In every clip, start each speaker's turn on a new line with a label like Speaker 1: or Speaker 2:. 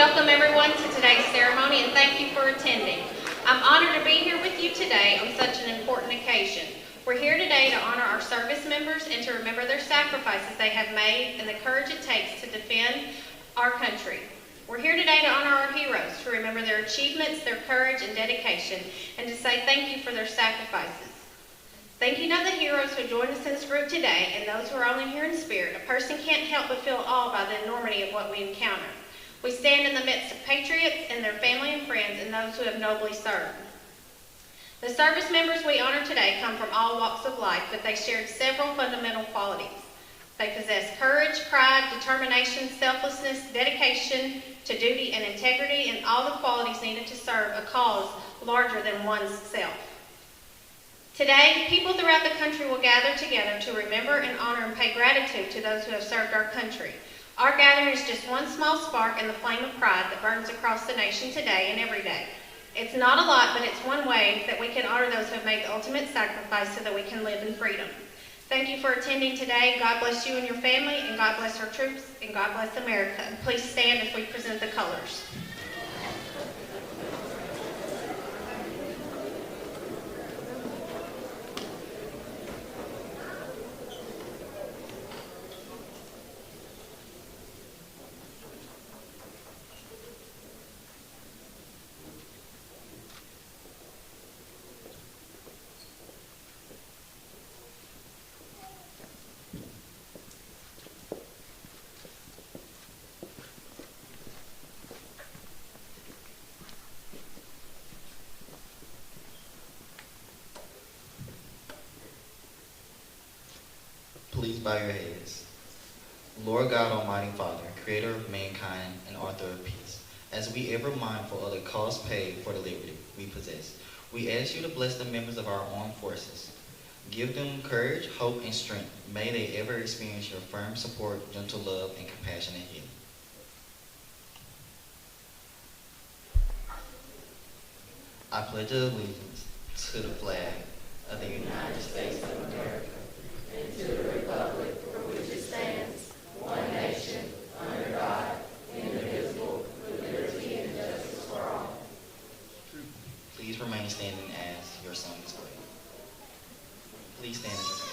Speaker 1: Welcome everyone to today's ceremony and thank you for attending. I'm honored to be here with you today on such an important occasion. We're here today to honor our service members and to remember their sacrifices they have made and the courage it takes to defend our country. We're here today to honor our heroes, to remember their achievements, their courage and dedication, and to say thank you for their sacrifices. Thinking of the heroes who joined us in this group today and those who are only here in spirit, a person can't help but feel awed by the enormity of what we encounter. We stand in the midst of patriots and their family and friends and those who have nobly served. The service members we honor today come from all walks of life, but they shared several fundamental qualities. They possess courage, pride, determination, selflessness, dedication to duty and integrity, and all the qualities needed to serve a cause larger than one's self. Today, people throughout the country will gather together to remember and honor and pay gratitude to those who have served our country. Our gathering is just one small spark in the flame of pride that burns across the nation today and every day. It's not a lot, but it's one way that we can honor those who have made the ultimate sacrifice so that we can live in freedom. Thank you for attending today. God bless you and your family, and God bless our troops, and God bless America. Please stand as we present the colors.
Speaker 2: Please bow your heads. Lord God, Almighty Father, creator of mankind and author of peace, as we ever mindful of the cost paid for the liberty we possess, we ask you to bless the members of our armed forces. Give them courage, hope, and strength. May they ever experience your firm support, gentle love, and compassionate healing. I pledge allegiance to the flag of the United States of America
Speaker 3: and to the republic for which it stands, one nation, under God, indivisible, with liberty and justice for all.
Speaker 2: Please remain standing as your song is played. Please stand as your song.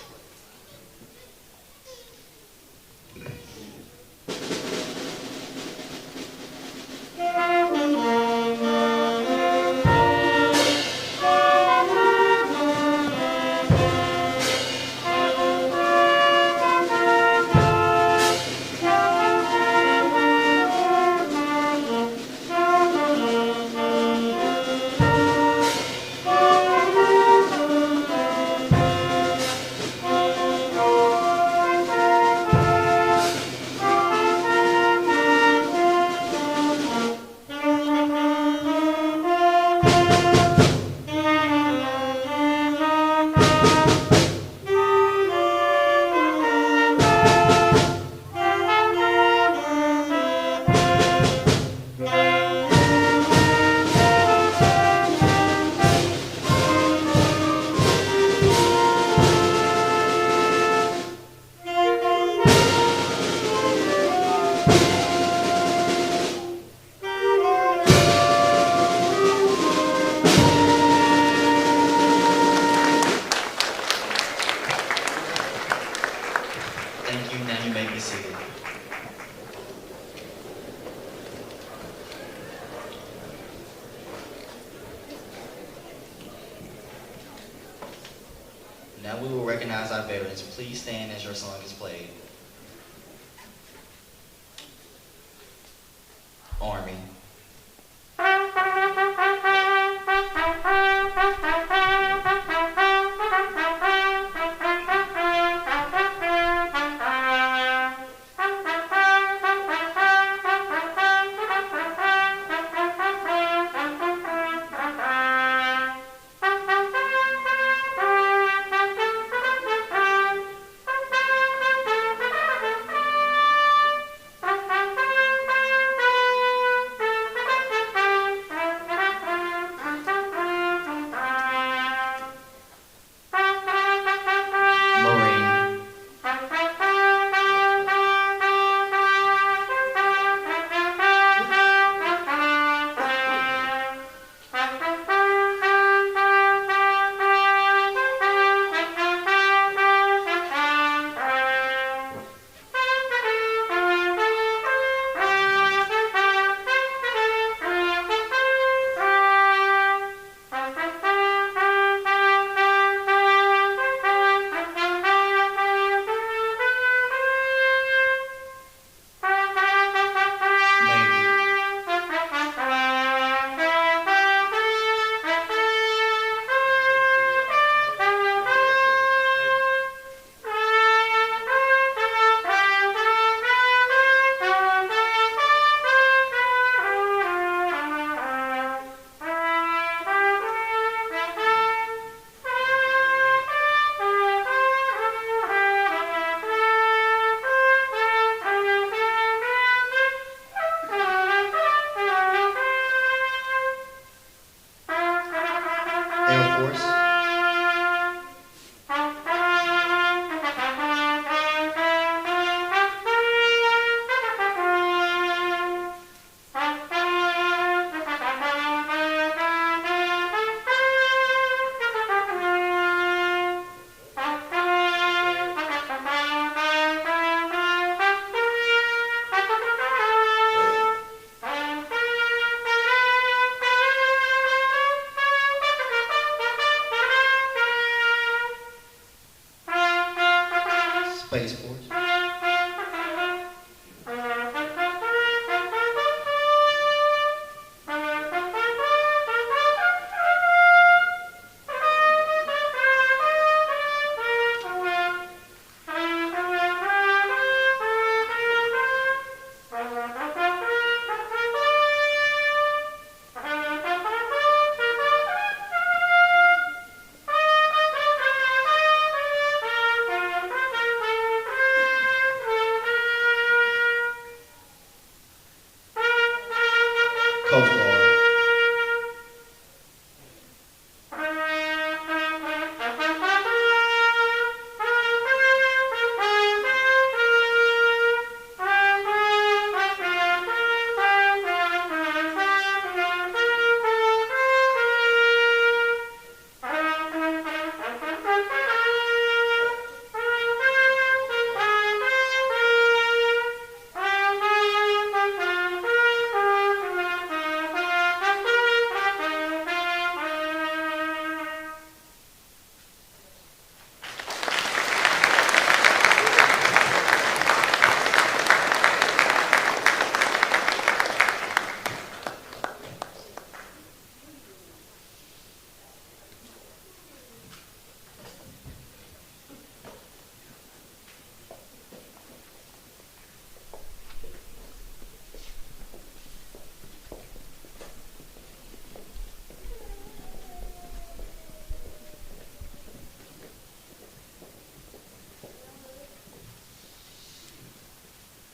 Speaker 2: Thank you. Now you may be seated. Now we will recognize our veterans. Please stand as your song is played. Army. Space Force. Coast Guard.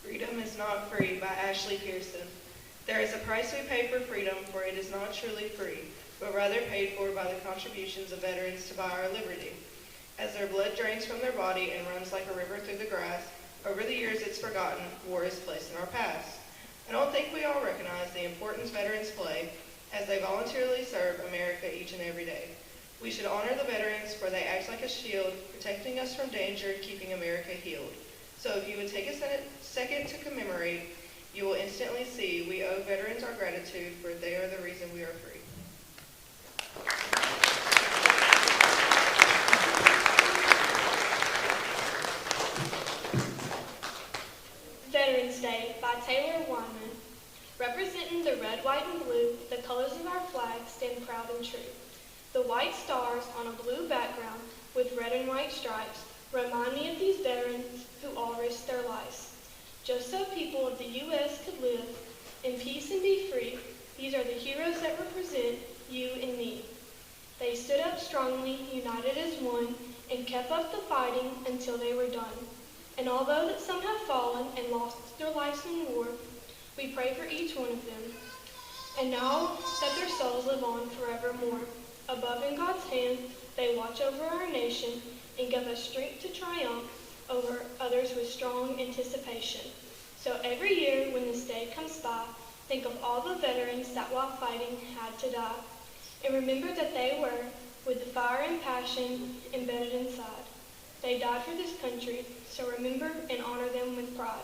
Speaker 4: Freedom is Not Free by Ashley Pearson. There is a price we pay for freedom, for it is not truly free, but rather paid for by the contributions of veterans to buy our liberty. As their blood drains from their body and runs like a river through the grass, over the years it's forgotten, war is placed in our past. I don't think we all recognize the importance veterans play as they voluntarily serve America each and every day. We should honor the veterans, for they act like a shield, protecting us from danger, keeping America healed. So if you would take a second to commemorate, you will instantly see we owe veterans our gratitude, for they are the reason we are free.
Speaker 5: Veterans Day by Taylor Wyman. Representing the red, white, and blue, the colors of our flag stand proud and true. The white stars on a blue background with red and white stripes remind me of these veterans who all risked their lives. Just so people of the U.S. could live in peace and be free, these are the heroes that represent you and me. They stood up strongly, united as one, and kept up the fighting until they were done. And although that some have fallen and lost their lives in war, we pray for each one of them. And now that their souls live on forevermore, above in God's hand, they watch over our nation and give us strength to triumph over others with strong anticipation. So every year when this day comes by, think of all the veterans that while fighting had to die. And remember that they were, with the fire and passion embedded inside. They died for this country, so remember and honor them with pride.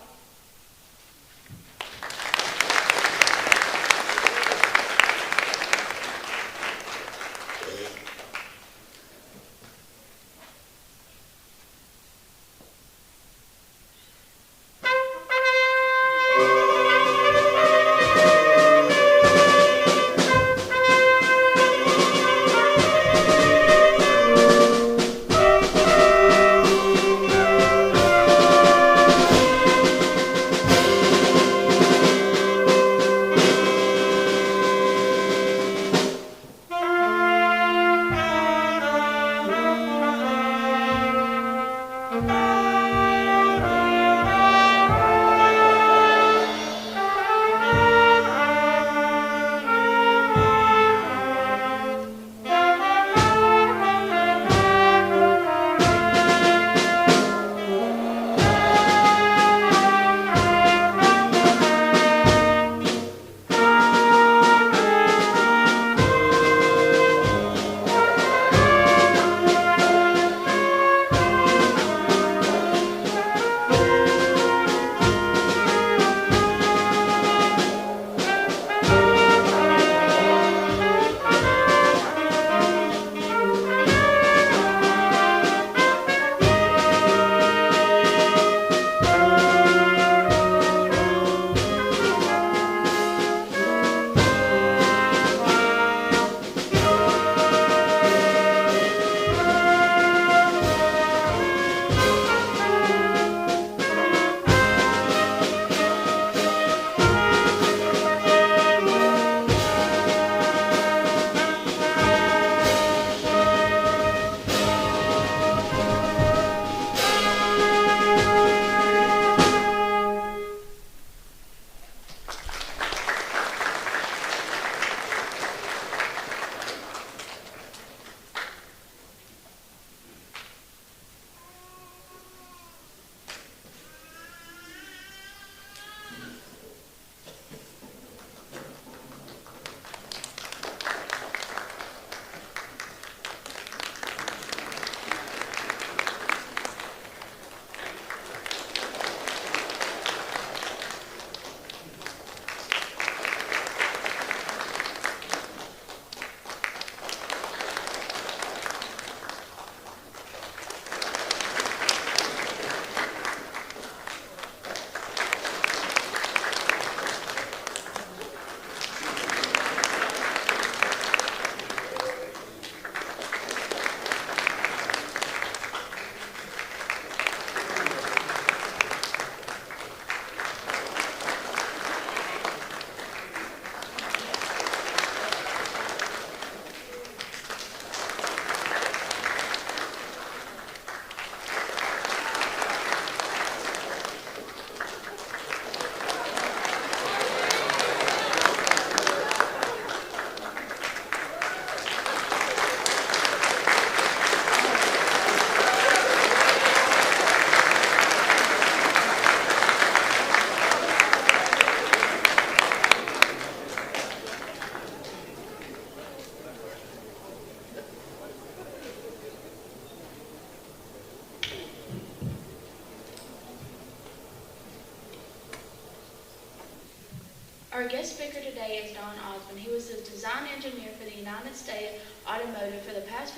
Speaker 6: Our guest speaker today is Don Osmond. He was the design engineer for the United States Automotive for the past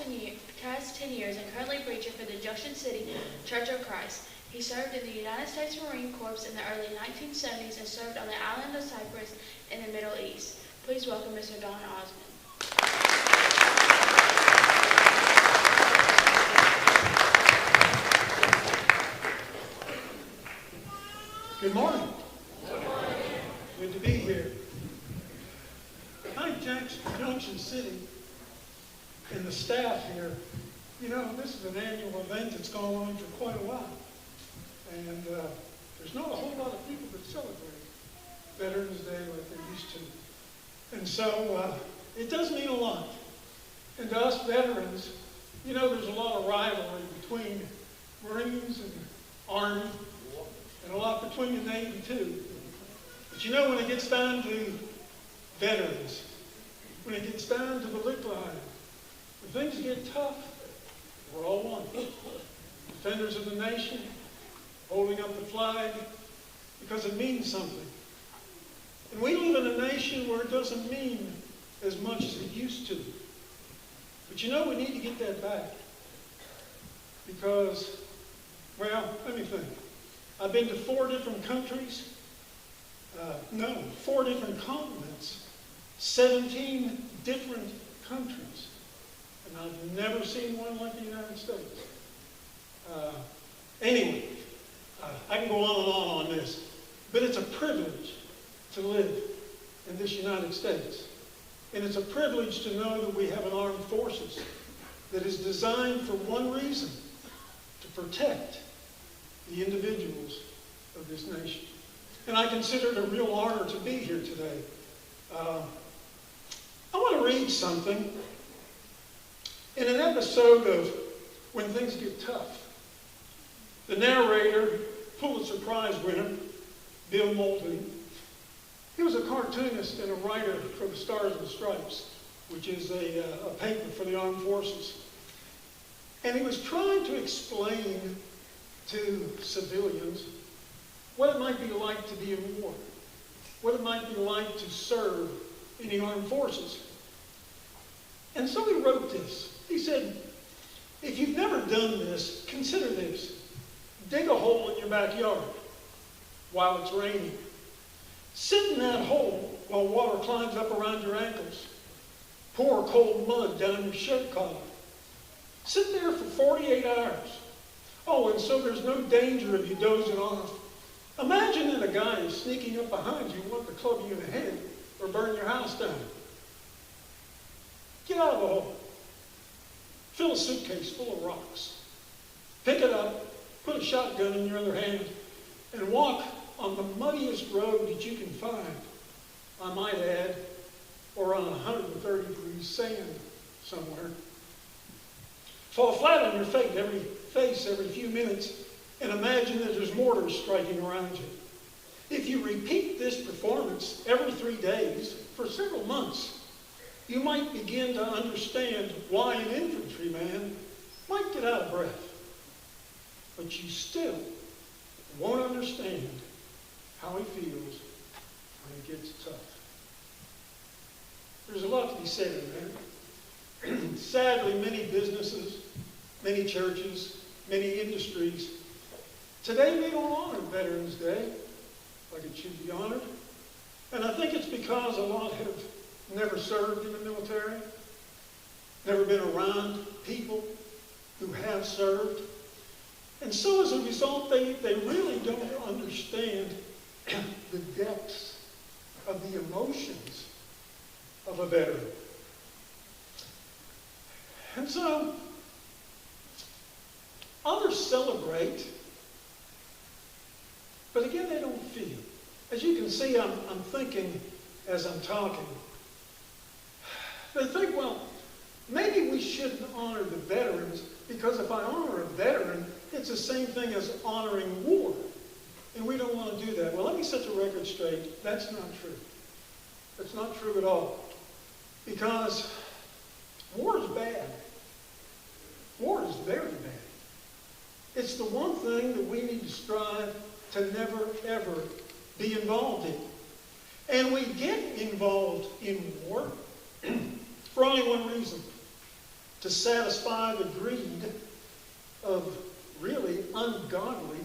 Speaker 6: 10 years and currently preacher for the Junction City Church of Christ. He served in the United States Marine Corps in the early 1970s and served on the island of Cyprus in the Middle East. Please welcome Mr. Don Osmond.
Speaker 7: Good morning. Good to be here. Hi, Junction City and the staff here. You know, this is an annual event that's gone on for quite a while. And there's not a whole lot of people that celebrate Veterans Day like they used to. And so it does mean a lot. And to us veterans, you know, there's a lot of rivalry between Marines and Army, and a lot between the Navy too. But you know, when it gets down to veterans, when it gets down to the lick line, when things get tough, we're all one. Defenders of the nation, holding up the flag, because it means something. And we live in a nation where it doesn't mean as much as it used to. But you know, we need to get that back. Because, well, let me think. I've been to 4 different countries. 4 different continents. 17 different countries. And I've never seen one like the United States. Anyway, I can go on this. But it's a privilege to live in this United States. And it's a privilege to know that we have an armed forces that is designed for one reason, to protect the individuals of this nation. And I consider it a real honor to be here today. I want to read something in an episode of When Things Get Tough. The narrator, Pulitzer Prize winner, Bill Moulton, he was a cartoonist and a writer for the Stars and Stripes, which is a paper for the armed forces. And he was trying to explain to civilians what it might be like to be in war, what it might be like to serve in the armed forces. And so he wrote this. He said, if you've never done this, consider this. Dig a hole in your backyard while it's raining. Sit in that hole while water climbs up around your ankles. Pour cold mud down your shirt collar. Sit there for 48 hours. Oh, and so there's no danger of you dozing off. Imagine that a guy is sneaking up behind you and wants to club you in the head or burn your house down. Get out of the hole. Fill a suitcase full of rocks. Pick it up, put a shotgun in your other hand, and walk on the muddiest road that you can find, I might add, or on 130 degrees sand somewhere. Fall flat on your face every few minutes and imagine that there's mortars striking around you. If you repeat this performance every 3 days for several months, you might begin to understand why an infantryman might get out of breath. But you still won't understand how he feels when it gets tough. There's a lot to be said in that. Sadly, many businesses, many churches, many industries, today they don't honor Veterans Day like it should be honored. And I think it's because a lot have never served in the military, never been around people who have served. And so as a result, they really don't understand the depths of the emotions of a veteran. And so others celebrate, but again, they don't feel. As you can see, I'm thinking as I'm talking. They think, well, maybe we shouldn't honor the veterans because if I honor a veteran, it's the same thing as honoring war. And we don't want to do that. Well, let me set the record straight. That's not true. That's not true at all. Because war is bad. War is very bad. It's the one thing that we need to strive to never, ever be involved in. And we get involved in war for only one reason: to satisfy the greed of really ungodly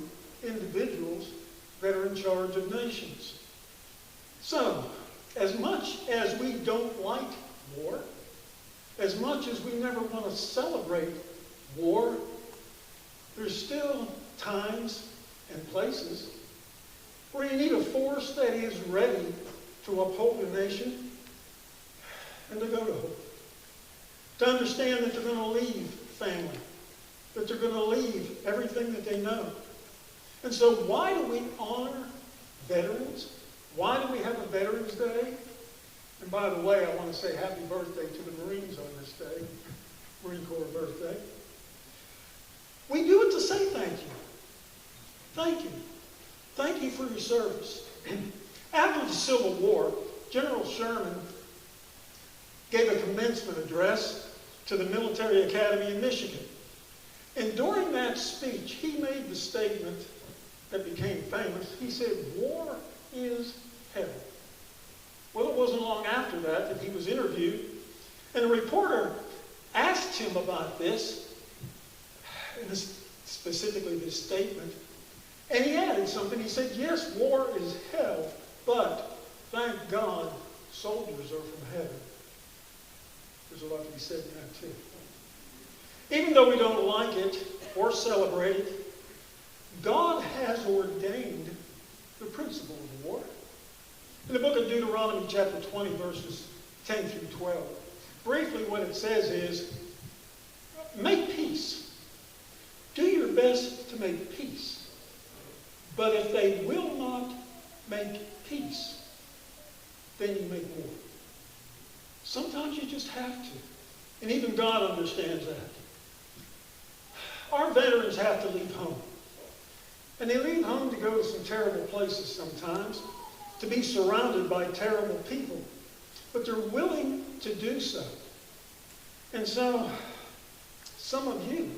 Speaker 7: individuals that are in charge of nations. So, as much as we don't like war, as much as we never want to celebrate war, there's still times and places where you need a force that is ready to uphold a nation and to go to war. To understand that they're going to leave family, that they're going to leave everything that they know. And so why do we honor veterans? Why do we have a Veterans Day? And by the way, I want to say happy birthday to the Marines on this day, Marine Corps birthday. We do it to say thank you. Thank you. Thank you for your service. After the Civil War, General Sherman gave a commencement address to the Military Academy in Michigan. And during that speech, he made the statement that became famous. He said, "War is hell." Well, it wasn't long after that he was interviewed, and a reporter asked him about this, and specifically this statement, and he added something. He said, "Yes, war is hell, but thank God soldiers are from heaven." There's a lot to be said in that too. Even though we don't like it or celebrate it, God has ordained the principle of war. In the book of Deuteronomy chapter 20, verses 10 through 12, briefly what it says is, make peace. Do your best to make peace. But if they will not make peace, then you make war. Sometimes you just have to. And even God understands that. Our veterans have to leave home. And they leave home to go to some terrible places sometimes, to be surrounded by terrible people. But they're willing to do so. And so, some of you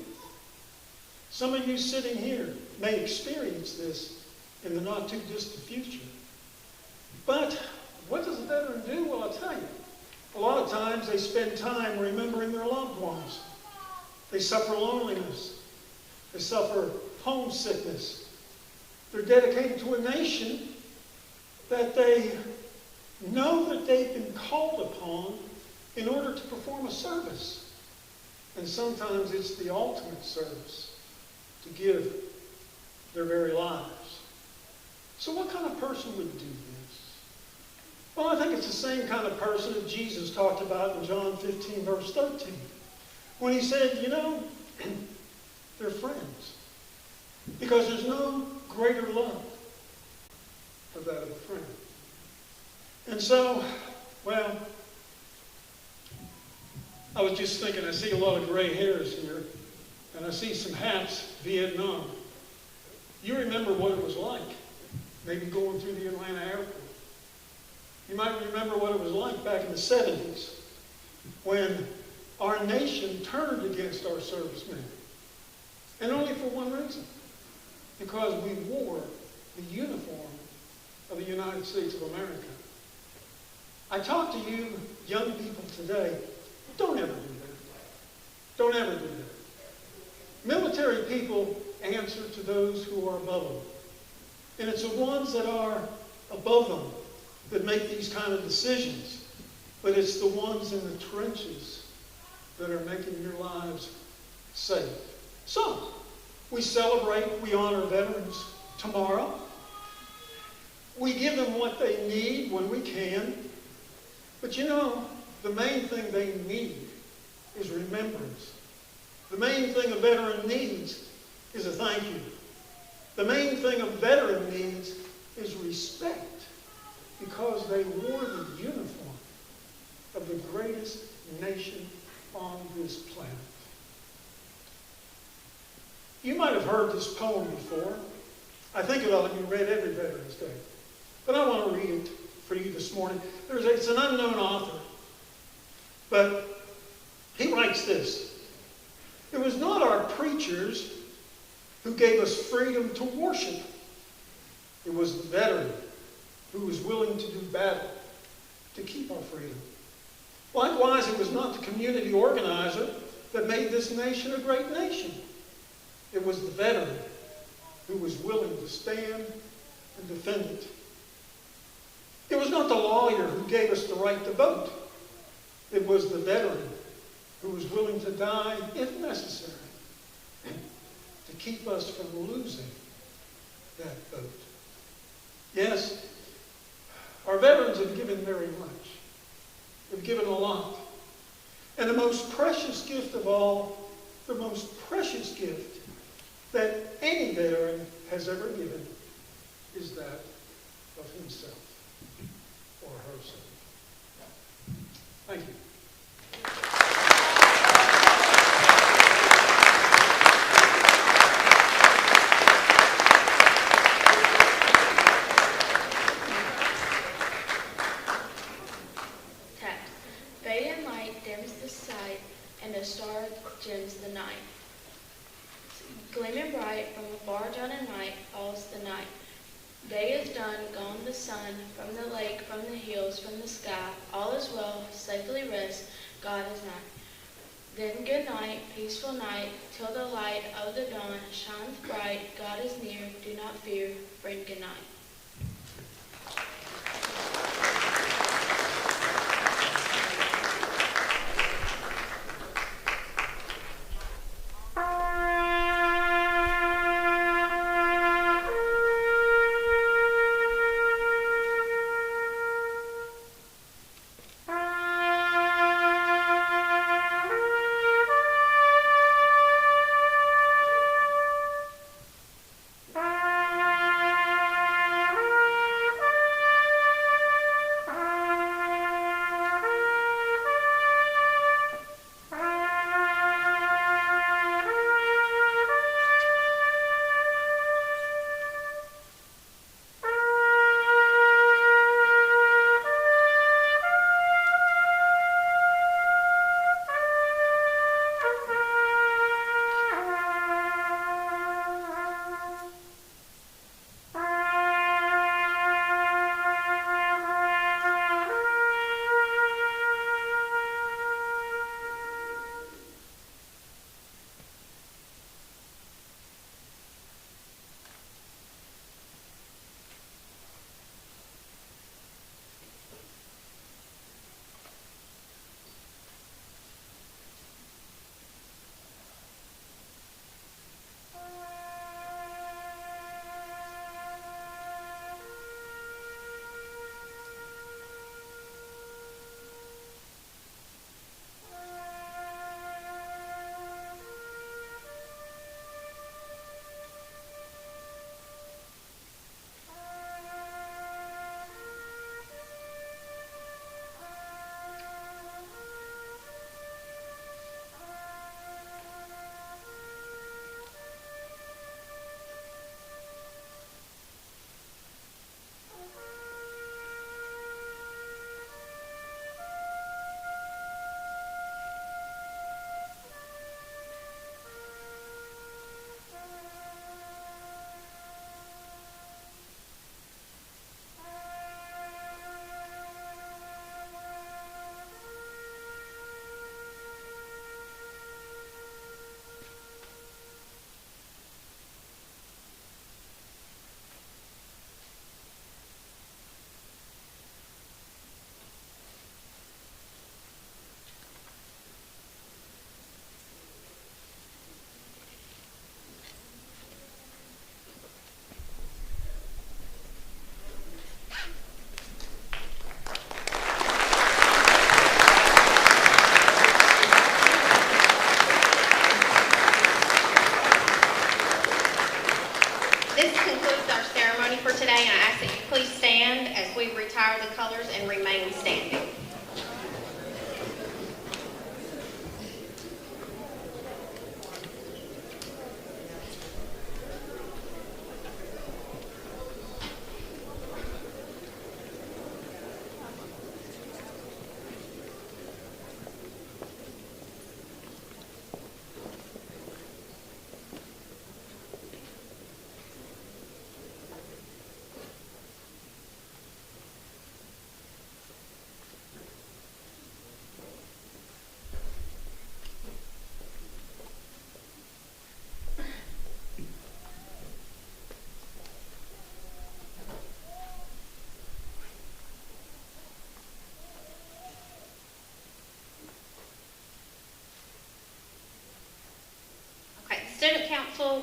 Speaker 7: sitting here may experience this in the not too distant future. But what does a veteran do? Well, I'll tell you. A lot of times they spend time remembering their loved ones. They suffer loneliness. They suffer homesickness. They're dedicated to a nation that they know that they've been called upon in order to perform a service. And sometimes it's the ultimate service, to give their very lives. So what kind of person would do this? Well, I think it's the same kind of person that Jesus talked about in John 15, verse 13. When he said, they're friends. Because there's no greater love than that of a friend. And so, well, I was just thinking, I see a lot of gray hairs here, and I see some hats, Vietnam. You remember what it was like, maybe going through the Atlanta airport. You might remember what it was like back in the 70s when our nation turned against our servicemen. And only for one reason. Because we wore the uniform of the United States of America. I talk to you young people today, don't ever do that. Don't ever do that. Military people answer to those who are above them. And it's the ones that are above them that make these kind of decisions. But it's the ones in the trenches that are making your lives safe. So, we celebrate, we honor veterans tomorrow. We give them what they need when we can. But the main thing they need is remembrance. The main thing a veteran needs is a thank you. The main thing a veteran needs is respect, because they wore the uniform of the greatest nation on this planet. You might have heard this poem before. I think it ought to be read every Veterans Day. But I want to read it for you this morning. It's an unknown author. But he writes this: "It was not our preachers who gave us freedom to worship. It was the veteran who was willing to do battle to keep our freedom. Likewise, it was not the community organizer that made this nation a great nation. It was the veteran who was willing to stand and defend it. It was not the lawyer who gave us the right to vote. It was the veteran who was willing to die, if necessary, to keep us from losing that vote. Yes, our veterans have given very much. They've given a lot. And the most precious gift of all, the most precious gift that any veteran has ever given is that of himself or herself. Thank you.
Speaker 6: Text. Fading light dims the sight, and the star gems the night. Gleaming bright from a far dawning night falls the night. Day is done, gone the sun, from the lake, from the hills, from the sky. All is well, safely rest, God is nigh. Then good night, peaceful night, till the light of the dawn shines bright. God is near, do not fear, friend, good night.
Speaker 1: This concludes our ceremony for today, and I ask that you please stand as we retire the colors and remain standing.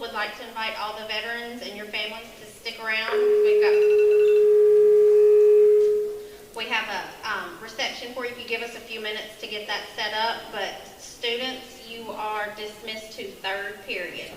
Speaker 1: would like to invite all the veterans and your families to stick around. We have a reception for you if you give us a few minutes to get that set up, but students, you are dismissed to third period.